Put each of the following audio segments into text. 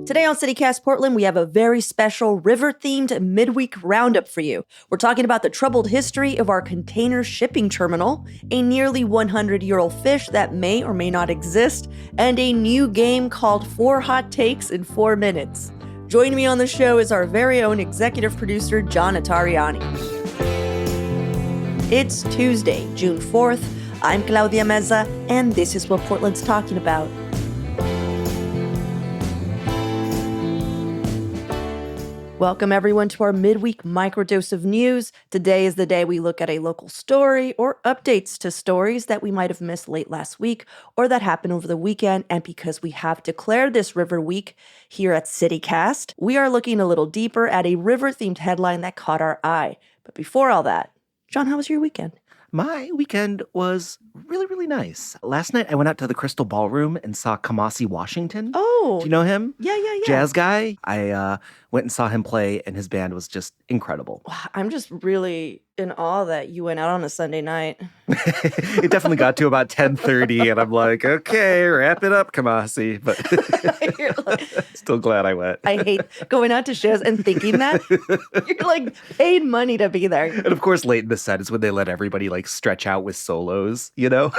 Today on CityCast Portland, we have a very special river-themed midweek roundup for you. We're talking about the troubled history of our container shipping terminal, a nearly 100-year-old fish that may or may not exist, and a new game called 4 Hot Takes in 4 Minutes. Joining me on the show is our very own executive producer, John Notarianni. It's Tuesday, June 4th. I'm Claudia Meza, and this is what Portland's talking about. Welcome, everyone, to our midweek microdose of news. Today is the day we look at a local story or updates to stories that we might have missed late last week or that happened over the weekend. And because we have declared this River Week here at CityCast, we are looking a little deeper at a river-themed headline that caught our eye. But before all that, John, how was your weekend? My weekend was really nice. Last night, I went out to the Crystal Ballroom and saw Kamasi Washington. Oh. Do you know him? Yeah. Jazz guy. I went and saw him play, and his band was just incredible. I'm just really in awe that you went out on a Sunday night. It definitely got to about 10:30, and I'm like, okay, wrap it up, Kamasi. But still glad I went. I hate going out to shows and thinking that. You're like paid money to be there. And of course, late in the set is when they let everybody like stretch out with solos, you know?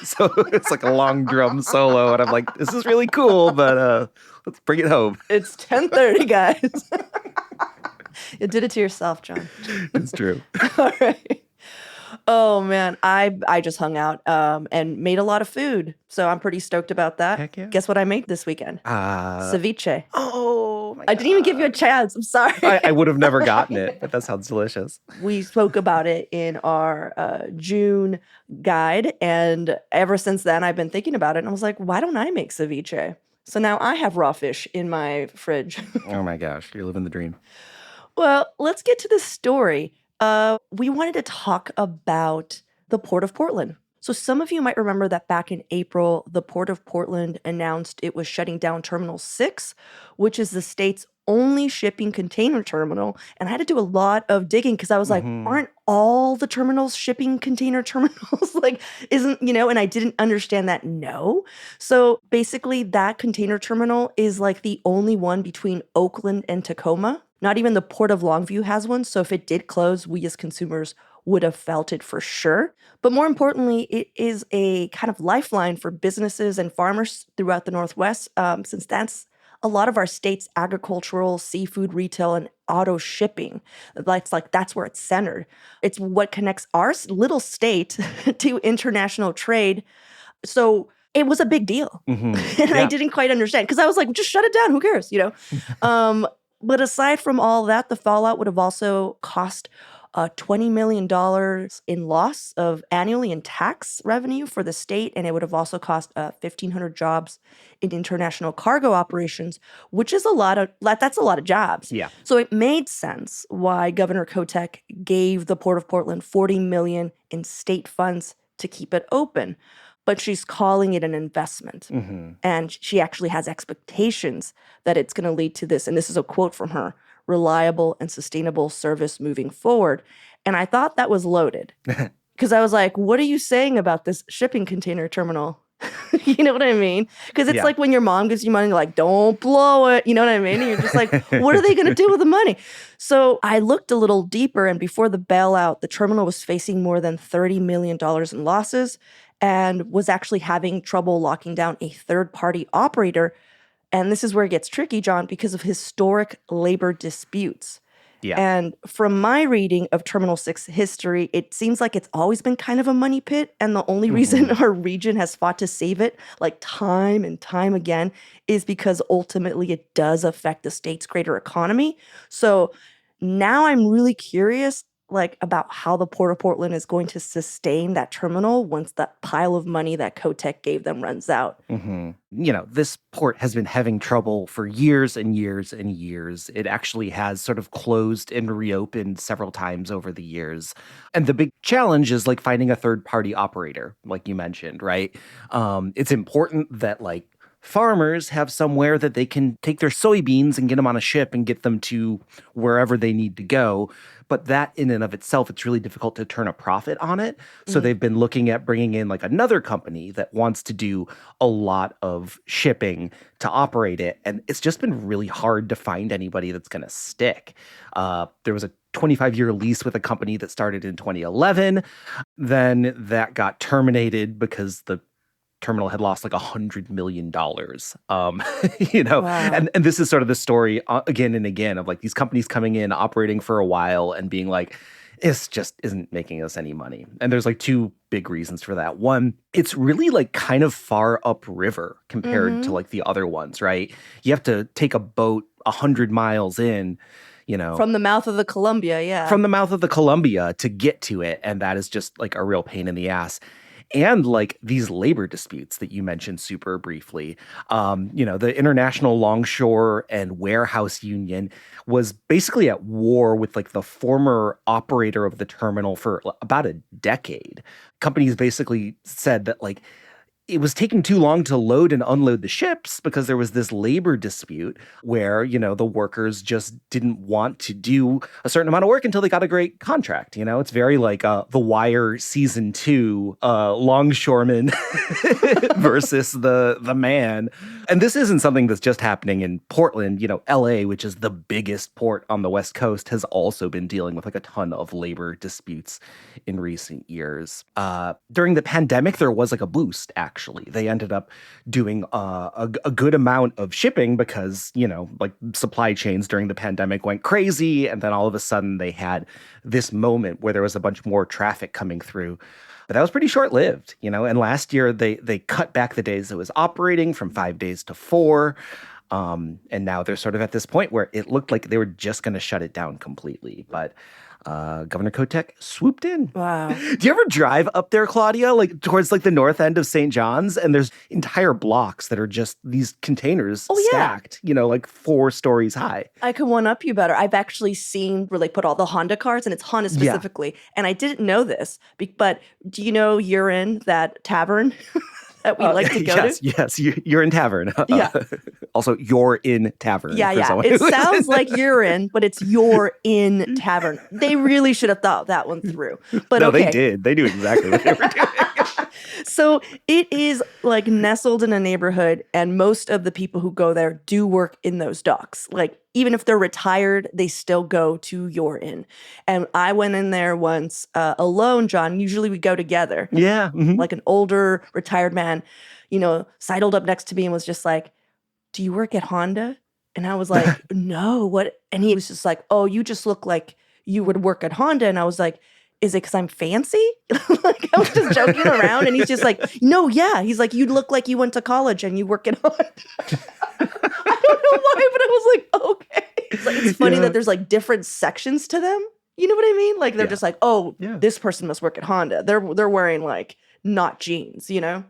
So it's like a long drum solo, and I'm like, this is really cool, but let's bring it home. It's 10:30, guys. You did it to yourself, John. It's true. All right. Oh, man. I just hung out and made a lot of food. So I'm pretty stoked about that. Heck yeah. Guess what I made this weekend? Ceviche. Oh, my God. I didn't even give you a chance. I'm sorry. I would have never gotten it, but that sounds delicious. We spoke about it in our June guide. And ever since then, I've been thinking about it. And I was like, why don't I make ceviche? So now I have raw fish in my fridge. Oh, my gosh. You're living the dream. Well, let's get to the story. We wanted to talk about the Port of Portland. So some of you might remember that back in April, the Port of Portland announced it was shutting down Terminal 6, which is the state's only shipping container terminal. And I had to do a lot of digging because I was like, aren't all the terminals shipping container terminals? And I didn't understand that. No. So basically that container terminal is like the only one between Oakland and Tacoma. Not even the Port of Longview has one. So if it did close, we as consumers would have felt it for sure. But more importantly, it is a kind of lifeline for businesses and farmers throughout the Northwest, since that's a lot of our state's agricultural, seafood, retail, and auto shipping. That's where it's centered. It's what connects our little state to international trade. So it was a big deal. And I didn't quite understand because I was like, just shut it down. Who cares? But aside from all that, the fallout would have also cost $20 million in loss of annually in tax revenue for the state. And it would have also cost 1,500 jobs in international cargo operations, which is that's a lot of jobs. Yeah. So it made sense why Governor Kotek gave the Port of Portland $40 million in state funds to keep it open. But she's calling it an investment. And she actually has expectations that it's going to lead to this. And this is a quote from her: reliable and sustainable service moving forward. And I thought that was loaded because I was like, what are you saying about this shipping container terminal? You know what I mean? Because it's like when your mom gives you money, like, don't blow it. You know what I mean? And you're just like, what are they going to do with the money? So I looked a little deeper, and before the bailout, the terminal was facing more than $30 million in losses and was actually having trouble locking down a third-party operator. And this is where it gets tricky, John, because of historic labor disputes. Yeah. And from my reading of Terminal 6 history, it seems like it's always been kind of a money pit. And the only reason our region has fought to save it, like time and time again, is because ultimately it does affect the state's greater economy. So now I'm really curious about how the Port of Portland is going to sustain that terminal once that pile of money that Kotek gave them runs out. This port has been having trouble for years and years and years. It actually has sort of closed and reopened several times over the years. And the big challenge is finding a third-party operator, like you mentioned, right? It's important that farmers have somewhere that they can take their soybeans and get them on a ship and get them to wherever they need to go. But that in and of itself, it's really difficult to turn a profit on it. So Mhm. they've been looking at bringing in like another company that wants to do a lot of shipping to operate it. And it's just been really hard to find anybody that's going to stick. There was a 25-year lease with a company that started in 2011. Then that got terminated because the terminal had lost like $100 million. Wow. And this is sort of the story again and again of like these companies coming in, operating for a while and being like, this just isn't making us any money. And there's like two big reasons for that. One, it's really like kind of far upriver compared to Mhm. like the other ones, right? You have to take a boat 100 miles in, From the mouth of the Columbia, yeah. from the mouth of the Columbia to get to it. And that is just like a real pain in the ass. And like these labor disputes that you mentioned super briefly. The International Longshore and Warehouse Union was basically at war with like the former operator of the terminal for about a decade. Companies basically said that like it was taking too long to load and unload the ships because there was this labor dispute where, the workers just didn't want to do a certain amount of work until they got a great contract. It's very like The Wire season 2, longshoreman versus the man. And this isn't something that's just happening in Portland. LA, which is the biggest port on the West Coast, has also been dealing with like a ton of labor disputes in recent years. During the pandemic, there was like a boost, actually. They ended up doing a good amount of shipping because, like supply chains during the pandemic went crazy. And then all of a sudden they had this moment where there was a bunch more traffic coming through. But that was pretty short-lived, and last year they cut back the days it was operating from 5 days to 4. And now they're sort of at this point where it looked like they were just going to shut it down completely. But Governor Kotek swooped in. Wow. Do you ever drive up there, Claudia, like towards like the north end of St. John's? And there's entire blocks that are just these containers Oh, yeah. stacked, like 4 stories high. I could one up you better. I've actually seen where they put all the Honda cars, and it's Honda Yeah. specifically. And I didn't know this, but do you know you're in that tavern that we like to go to? Yes, you're in tavern. Yeah. Also, you're in tavern. Yeah, for yeah. someone It who- sounds like urine, but it's your in tavern. They really should have thought that one through. But No, okay. they did. They knew exactly what they were doing. So it is like nestled in a neighborhood, and most of the people who go there do work in those docks. Like even if they're retired, they still go to your inn. And I went in there once alone, John. Usually we go together. Yeah. Mhm. Like an older retired man, sidled up next to me and was just like, "Do you work at Honda?" And I was like, "No, what?" And he was just like, "Oh, you just look like you would work at Honda." And I was like, "Is it because I'm fancy?" Like I was just joking around. And he's just like, "No, yeah." He's like, "You look like you went to college and you work at Honda." I don't know why, but I was like, "Okay." It's funny Yeah. that there's like different sections to them. You know what I mean? Like they're Yeah. just like, "Oh, Yeah. this person must work at Honda." They're wearing like not jeans, Yeah.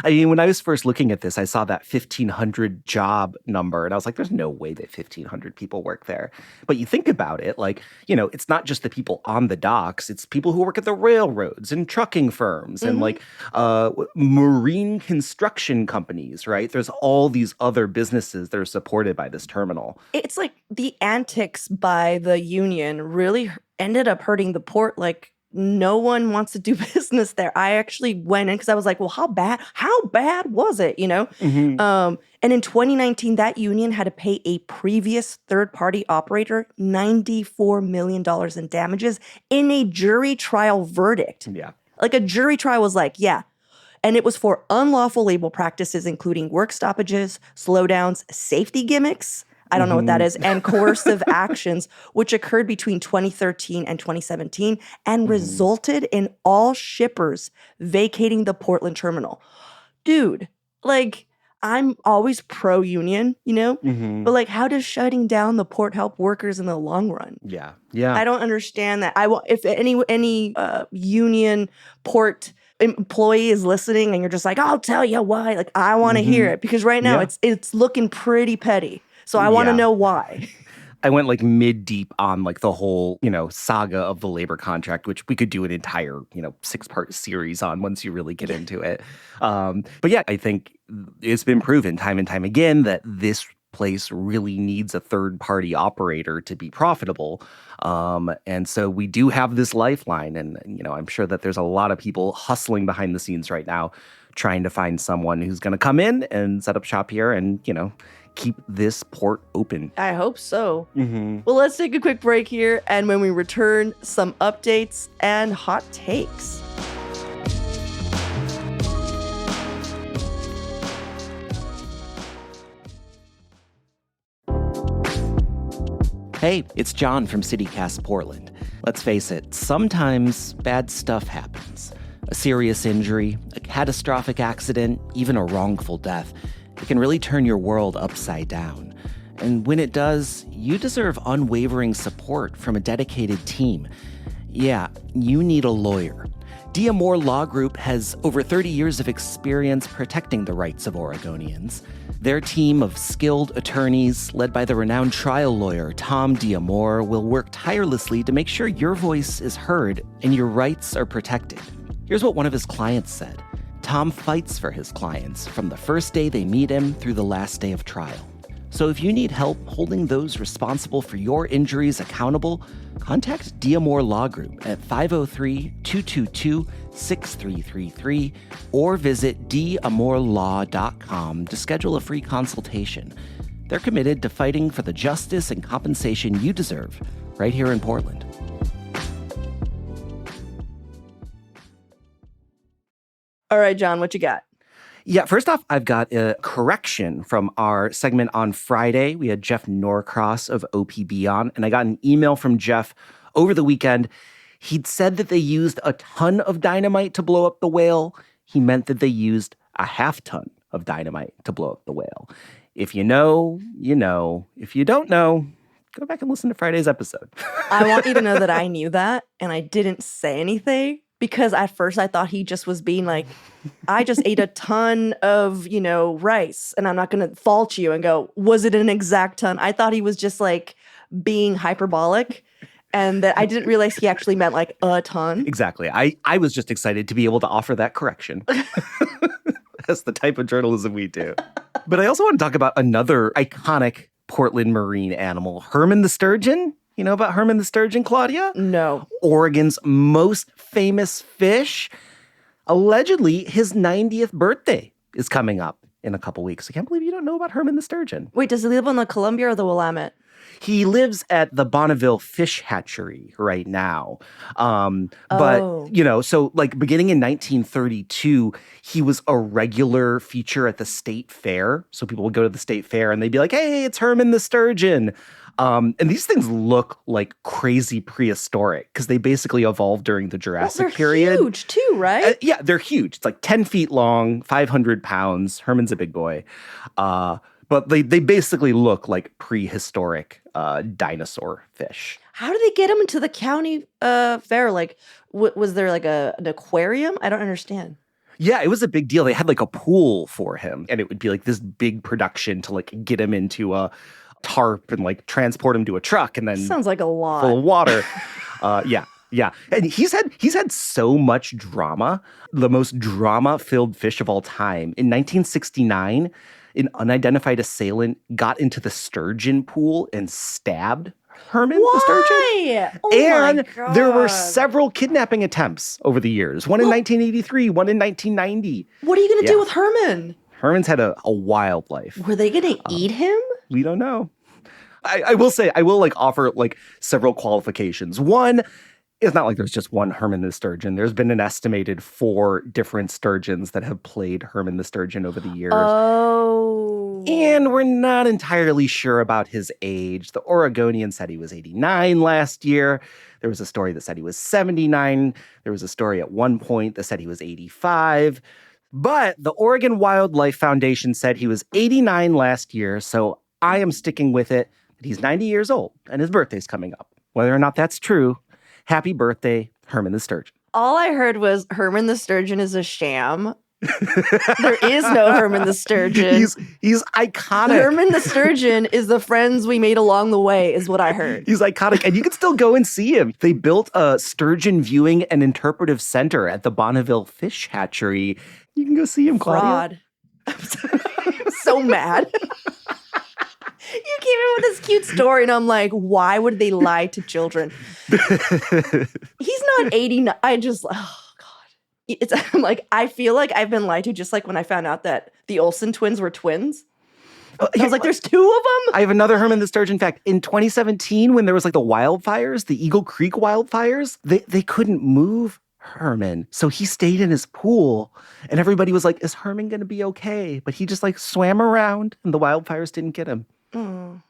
I mean, when I was first looking at this, I saw that 1,500 job number, and I was like, there's no way that 1,500 people work there. But you think about it, like, it's not just the people on the docks, it's people who work at the railroads and trucking firms and Mhm. like marine construction companies, right? There's all these other businesses that are supported by this terminal. It's like the antics by the union really ended up hurting the port. Like no one wants to do business there. I actually went in because I was like, well, how bad was it? Mhm. And in 2019, that union had to pay a previous third-party operator $94 million in damages in a jury trial verdict. Yeah. Like a jury trial was like, yeah. And it was for unlawful label practices, including work stoppages, slowdowns, safety gimmicks, I don't know what that is, and coercive actions, which occurred between 2013 and 2017 and resulted in all shippers vacating the Portland terminal. Dude, like, I'm always pro-union, Mhm. but like, how does shutting down the port help workers in the long run? Yeah. Yeah. I don't understand that. If any union port employee is listening and you're just like, I'll tell you why. Like, I want to hear Mhm. it because right now Yeah. it's looking pretty petty. So I want to Yeah. know why. I went like mid deep on like the whole, saga of the labor contract, which we could do an entire, 6-part series on once you really get into it. But yeah, I think it's been proven time and time again that this place really needs a third-party operator to be profitable. And so we do have this lifeline. And, I'm sure that there's a lot of people hustling behind the scenes right now, trying to find someone who's going to come in and set up shop here and, keep this port open. I hope so. Mm-hmm. Well, let's take a quick break here. And when we return, some updates and hot takes. Hey, it's John from CityCast Portland. Let's face it, sometimes bad stuff happens. A serious injury, a catastrophic accident, even a wrongful death. It can really turn your world upside down. And when it does, you deserve unwavering support from a dedicated team. Yeah, you need a lawyer. D'Amour Law Group has over 30 years of experience protecting the rights of Oregonians. Their team of skilled attorneys, led by the renowned trial lawyer Tom D'Amour, will work tirelessly to make sure your voice is heard and your rights are protected. Here's what one of his clients said. Tom fights for his clients from the first day they meet him through the last day of trial. So if you need help holding those responsible for your injuries accountable, contact D'Amour Law Group at 503-222-6333 or visit d'amourlaw.com to schedule a free consultation. They're committed to fighting for the justice and compensation you deserve right here in Portland. All right, John, what you got? Yeah, first off, I've got a correction from our segment on Friday. We had Jeff Norcross of OPB on, and I got an email from Jeff over the weekend. He'd said that they used a ton of dynamite to blow up the whale. He meant that they used a half ton of dynamite to blow up the whale. If you know, you know. If you don't know, go back and listen to Friday's episode. I want you to know that I knew that, and I didn't say anything. Because at first I thought he just was being like, I just ate a ton of, rice, and I'm not going to fault you and go, was it an exact ton? I thought he was just like being hyperbolic, and that I didn't realize he actually meant like a ton. Exactly. I was just excited to be able to offer that correction. That's the type of journalism we do. But I also want to talk about another iconic Portland marine animal, Herman the sturgeon. You know about Herman the sturgeon, Claudia? No. Oregon's most famous fish. Allegedly, his 90th birthday is coming up in a couple weeks. I can't believe you don't know about Herman the sturgeon. Wait, does he live on the Columbia or the Willamette? He lives at the Bonneville Fish Hatchery right now. So like beginning in 1932, he was a regular feature at the state fair. So people would go to the state fair and they'd be like, hey, it's Herman the sturgeon. And these things look like crazy prehistoric because they basically evolved during the Jurassic period. They're huge too, right? Yeah, they're huge. It's like 10 feet long, 500 pounds. Herman's a big boy. But they basically look like prehistoric dinosaur fish. How did they get him into the county fair? Like, was there like an aquarium? I don't understand. Yeah, it was a big deal. They had like a pool for him, and it would be like this big production to like get him into a tarp and like transport him to a truck, and then sounds like a lot full of water. Yeah. And he's had so much drama. The most drama-filled fish of all time. In 1969, an unidentified assailant got into the sturgeon pool and stabbed Herman the sturgeon. Oh and my God. There were several kidnapping attempts over the years. One in 1983, one in 1990. What are you going to do with Herman? Herman's had a wild life. Were they going to eat him? We don't know. I will say, I will like offer like several qualifications. One, it's not like there's just one Herman the sturgeon. There's been an estimated 4 different sturgeons that have played Herman the sturgeon over the years. Oh. And we're not entirely sure about his age. The Oregonian said he was 89 last year. There was a story that said he was 79. There was a story at one point that said he was 85. But the Oregon Wildlife Foundation said he was 89 last year, so I am sticking with it. He's 90 years old, and his birthday's coming up. Whether or not that's true, happy birthday, Herman the sturgeon. All I heard was Herman the sturgeon is a sham. There is no Herman the Sturgeon. He's iconic. Herman the Sturgeon is the friends we made along the way, is what I heard. He's iconic, and you can still go and see him. They built a sturgeon viewing and interpretive center at the Bonneville Fish Hatchery. You can go see him, Claudia. Fraud. I'm so mad. You came in with this cute story, and I'm like, why would they lie to children? He's not 89. Oh, God. I'm like, I feel like I've been lied to, just like when I found out that the Olsen twins were twins. I was like, there's two of them? I have another Herman the Sturgeon fact. In 2017, when there was like the wildfires, the Eagle Creek wildfires, they couldn't move Herman. So he stayed in his pool, and everybody was like, is Herman going to be okay? But he just like swam around, and the wildfires didn't get him.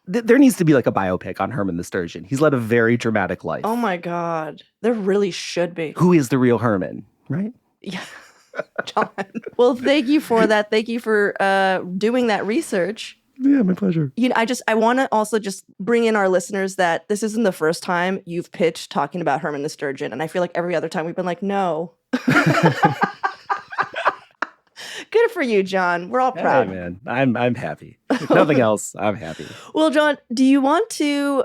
There needs to be like a biopic on Herman the Sturgeon. He's led a very dramatic life. Oh my God. There really should be. Who is the real Herman, right? Yeah. John. Well, thank you for that. Thank you for doing that research. Yeah, my pleasure. I want to also just bring in our listeners that this isn't the first time you've pitched talking about Herman the Sturgeon. And I feel like every other time we've been like, no. Good for you, John. We're all proud. Hey, man. I'm happy. If nothing else, I'm happy. Well, John, do you want to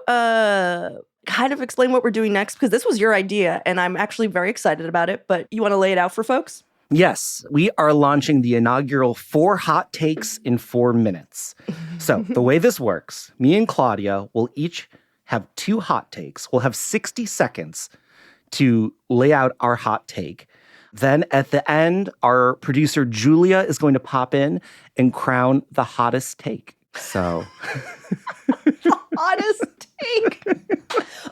kind of explain what we're doing next? Because this was your idea, and I'm actually very excited about it. But you want to lay it out for folks? Yes, we are launching the inaugural 4 hot takes in 4 minutes. So the way this works, me and Claudia will each have 2 hot takes. We'll have 60 seconds to lay out our hot take. Then at the end, our producer Julia is going to pop in and crown the hottest take. So the hottest take.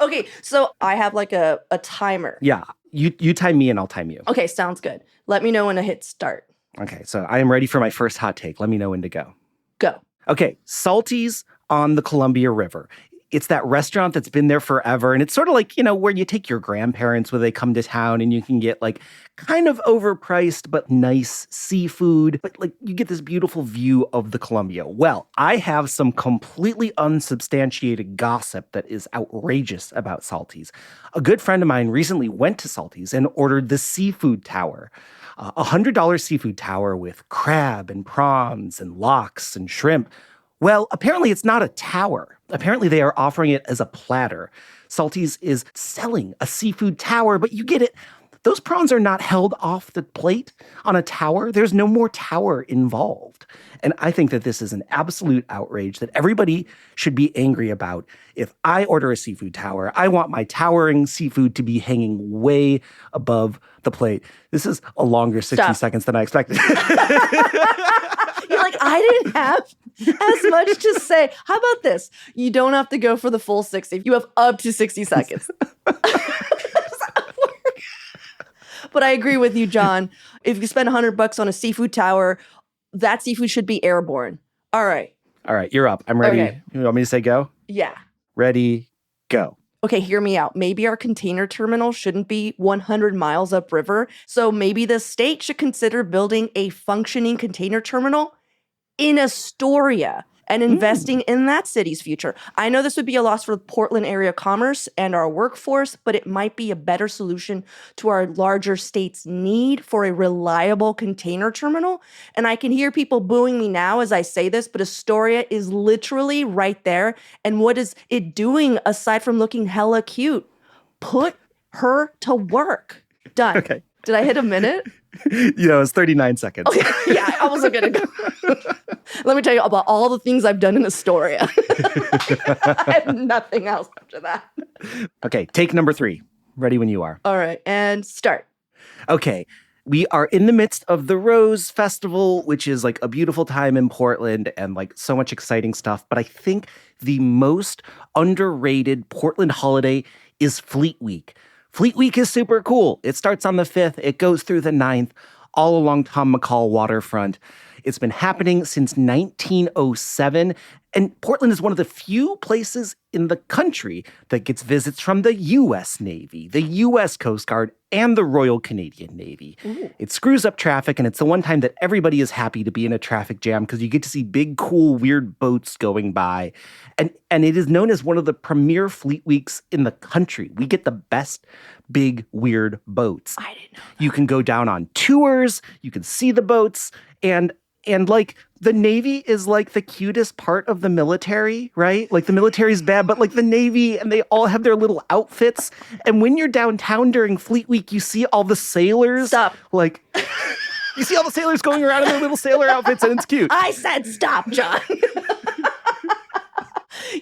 Okay, so I have like a timer. Yeah, you time me and I'll time you. Okay, sounds good. Let me know when to hit start. Okay, so I am ready for my first hot take. Let me know when to go. Go. Okay, Salty's on the Columbia River. It's that restaurant that's been there forever. And it's sort of like, where you take your grandparents when they come to town and you can get like kind of overpriced but nice seafood. But like you get this beautiful view of the Columbia. Well, I have some completely unsubstantiated gossip that is outrageous about Salty's. A good friend of mine recently went to Salty's and ordered the seafood tower. A $100 seafood tower with crab and prawns and lox and shrimp. Well, apparently it's not a tower. Apparently they are offering it as a platter. Salty's is selling a seafood tower, but you get it. Those prawns are not held off the plate on a tower. There's no more tower involved. And I think that this is an absolute outrage that everybody should be angry about. If I order a seafood tower, I want my towering seafood to be hanging way above the plate. This is a longer 60 seconds than I expected. You're like, I didn't have as much to say. How about this? You don't have to go for the full 60. You have up to 60 seconds. But I agree with you, John. If you spend $100 on a seafood tower, that seafood should be airborne. All right. All right, you're up. I'm ready. Okay. You want me to say go? Yeah. Ready, go. Okay, hear me out. Maybe our container terminal shouldn't be 100 miles upriver. So maybe the state should consider building a functioning container terminal in Astoria and investing in that city's future. I know this would be a loss for Portland area commerce and our workforce, but it might be a better solution to our larger state's need for a reliable container terminal. And I can hear people booing me now as I say this, but Astoria is literally right there. And what is it doing aside from looking hella cute? Put her to work. Done. Okay. Did I hit a minute? It's 39 seconds. Okay. Yeah, I wasn't going to go. Let me tell you about all the things I've done in Astoria. I have nothing else after that. Okay, take number 3. Ready when you are. All right, and start. Okay, we are in the midst of the Rose Festival, which is like a beautiful time in Portland and like so much exciting stuff. But I think the most underrated Portland holiday is Fleet Week. Fleet Week is super cool. It starts on the 5th. It goes through the 9th, all along Tom McCall waterfront. It's been happening since 1907. And Portland is one of the few places in the country that gets visits from the U.S. Navy, the U.S. Coast Guard, and the Royal Canadian Navy. Ooh. It screws up traffic, and it's the one time that everybody is happy to be in a traffic jam because you get to see big, cool, weird boats going by. And it is known as one of the premier fleet weeks in the country. We get the best big, weird boats. I didn't know that. You can go down on tours, you can see the boats, and like the Navy is like the cutest part of the military, right? Like the military's bad, but like the Navy, and they all have their little outfits. And when you're downtown during Fleet Week, you see all the sailors. Stop. Like, you see all the sailors going around in their little sailor outfits, and it's cute. I said stop, John.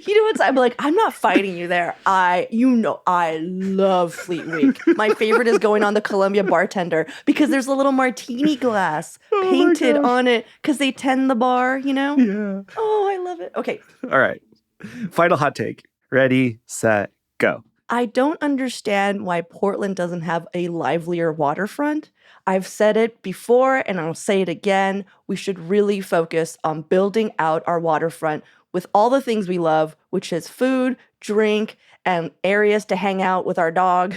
You know what? I'm like, I'm not fighting you there. I love Fleet Week. My favorite is going on the Columbia Bartender because there's a little martini glass painted on it because they tend the bar, you know? Yeah. Oh, I love it. Okay. All right. Final hot take. Ready, set, go. I don't understand why Portland doesn't have a livelier waterfront. I've said it before and I'll say it again. We should really focus on building out our waterfront with all the things we love, which is food, drink, and areas to hang out with our dog.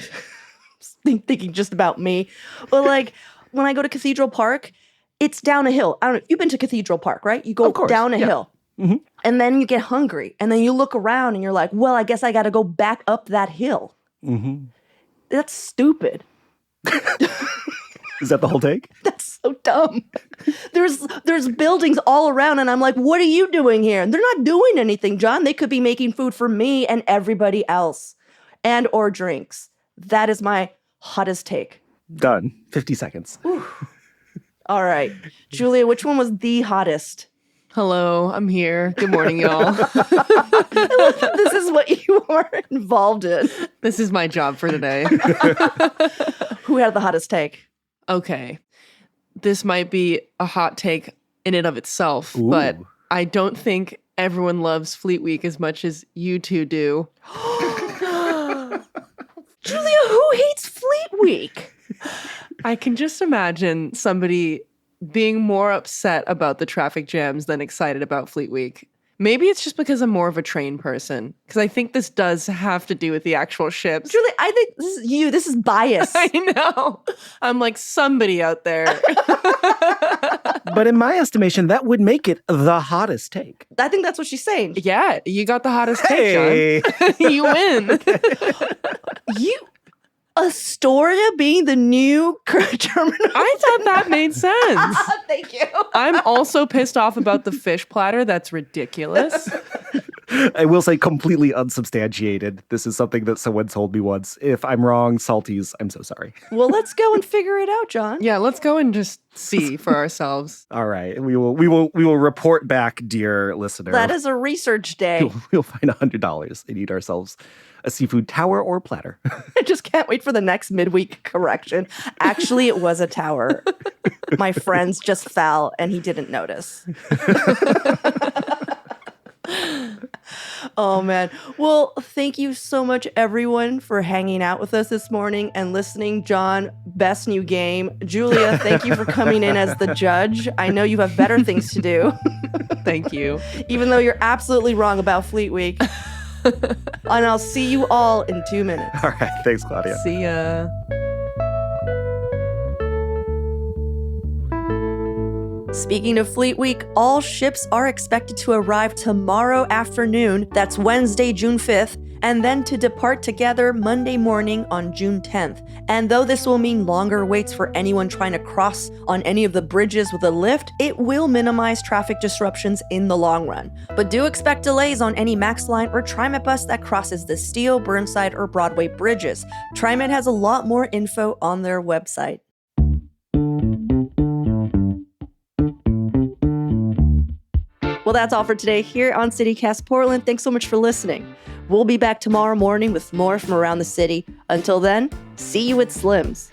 Thinking just about me. But like when I go to Cathedral Park, it's down a hill. I don't know. You've been to Cathedral Park, right? You go down a hill. Mm-hmm. And then you get hungry. And then you look around and you're like, well, I guess I got to go back up that hill. Mm-hmm. That's stupid. Is that the whole take? That's so dumb. There's buildings all around, and I'm like, what are you doing here? And they're not doing anything, John. They could be making food for me and everybody else, and or drinks. That is my hottest take. Done. 50 seconds. All right. Julia, which one was the hottest? Hello, I'm here. Good morning, y'all. This is what you are involved in. This is my job for today. Who had the hottest take? Okay. This might be a hot take in and of itself, Ooh. but I don't think everyone loves Fleet Week as much as you two do. Julia, who hates Fleet Week? I can just imagine somebody being more upset about the traffic jams than excited about Fleet Week. Maybe it's just because I'm more of a train person, because I think this does have to do with the actual ships. Julie, I think this is you. This is bias. I know. I'm like somebody out there. But in my estimation, that would make it the hottest take. I think that's what she's saying. Yeah, you got the hottest take, John. You win. Astoria being the new terminal. I thought that made sense. Thank you. I'm also pissed off about the fish platter. That's ridiculous. I will say completely unsubstantiated. This is something that someone told me once. If I'm wrong, salties, I'm so sorry. Well, let's go and figure it out, John. Yeah, let's go and just see for ourselves. All right. We will report back, dear listener. That is a research day. We'll find $100 and eat ourselves a seafood tower or platter. I just can't wait for the next midweek correction. Actually, it was a tower. My friends just fell and he didn't notice. Oh, man. Well, thank you so much, everyone, for hanging out with us this morning and listening. John, best new game. Julia, thank you for coming in as the judge. I know you have better things to do. Thank you. Even though you're absolutely wrong about Fleet Week. And I'll see you all in 2 minutes. All right. Thanks, Claudia. See ya. Speaking of Fleet Week, all ships are expected to arrive tomorrow afternoon, that's Wednesday, June 5th, and then to depart together Monday morning on June 10th. And though this will mean longer waits for anyone trying to cross on any of the bridges with a lift, it will minimize traffic disruptions in the long run. But do expect delays on any Max Line or TriMet bus that crosses the Steele, Burnside, or Broadway bridges. TriMet has a lot more info on their website. Well, that's all for today here on CityCast Portland. Thanks so much for listening. We'll be back tomorrow morning with more from around the city. Until then, see you at Slim's.